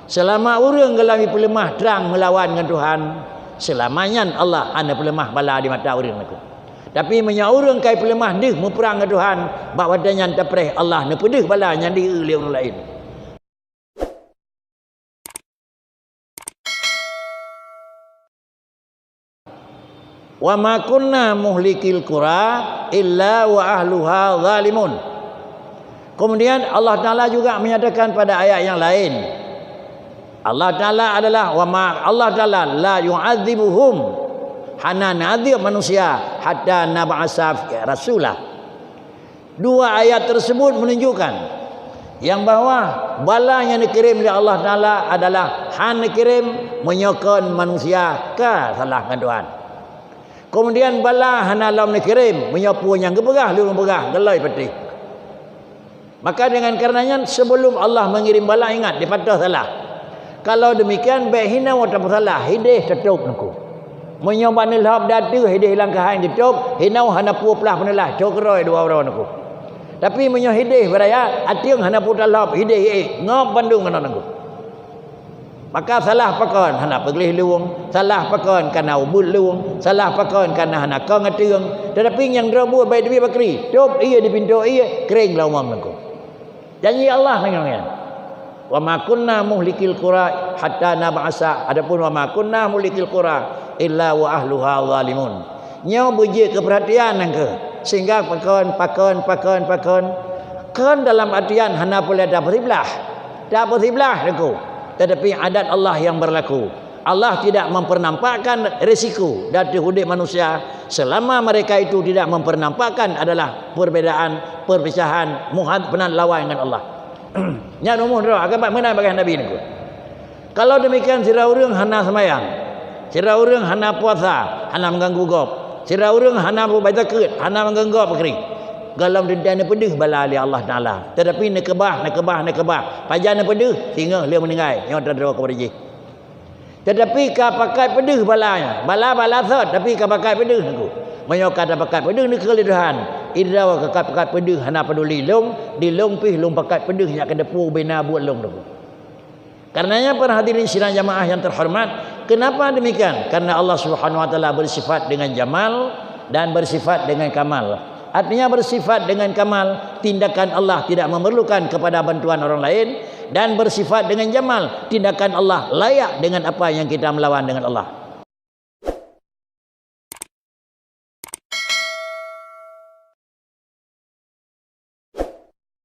Selama orang galami pelemah terang melawan dengan Tuhan, selamanya Allah anda pelemah bala di mata orang aku. Tapi menyak orang kai pelemah deh memperang dengan Tuhan, bak wadanya terperih Allah ne pedih bala yang di oleh orang lain. Wa ma kunna muhlikil qura illa wa ahluha zalimun. Kemudian Allah Taala juga menyatakan pada ayat yang lain, Allah Taala adalah Allah Taala la yu'adzibuhum, hana na'adzib manusia hatta nab'asa rasulah. Dua ayat tersebut menunjukkan yang bahawa bala yang dikirim oleh Allah Taala adalah han dikirim menyokong manusia ke salah dengan Tuhan. Kemudian bala hana lam dikirim menyapu yang gebegah lu begah gelai peti. Maka dengan karenanya sebelum Allah mengirim bala ingat dia patah salah. Kalau demikian baik hina wa tak salah hidih tutup naku. Menyoba ni lahap datu hidih hilang kahan tutup hina hana pu pelah penelah cokroi dua orang naku. Tapi menyo hidih beraya atiung hana pu lahap hidih ngop bandung mana naku. Maka salah pakon hana peglih luung, salah pakon kana ubul luung, salah pakon kana hana kau ngateung. Tetapi yang drabu baik demi bakri, top ia di pintu ia kering lawang naku. Janji Allah dengan wa ma kunna muhlikil qura hatta nab'asa, adapun wa ma kunna muhlikil qura illa wa ahluha zalimun. Nyau beje keperhatian nangke sehingga pakon kan dalam artian hana boleh ada bersiblah. Tak bersiblah naku. Tetapi adat Allah yang berlaku. Allah tidak mempernampakkan risiko dari hidup manusia selama mereka itu tidak mempernampakkan adalah perbedaan, perpisahan, muhad penan lawan dengan Allah. Nya umur dah agak menang bagi Nabi ni. Kalau demikian sira urang hana semayang, sira urang hana puasa, hana mengganggu gop, sira urang hana baca ket, hana mengganggu pakri. Galam dendam ni pedih bala ali Allah Taala. Tetapi nak kebah, pajan ni pedih sehingga dia meninggal. Yang terdawa kepada je. Tetapi ka pakai pedih balanya. Bala sat tapi ka pakai pedih aku. Menyokat pakai pedih ni keledahan. Idra wa ka pakai pedih hana peduli long, di long pih long pakai pedih nya ke depu bina buat long tu. Karenanya para hadirin sidang jamaah yang terhormat, kenapa demikian? Karena Allah Subhanahu wa taala bersifat dengan jamal dan bersifat dengan kamal. Artinya bersifat dengan kamal, tindakan Allah tidak memerlukan kepada bantuan orang lain, dan bersifat dengan jamal, tindakan Allah layak dengan apa yang kita melawan dengan Allah.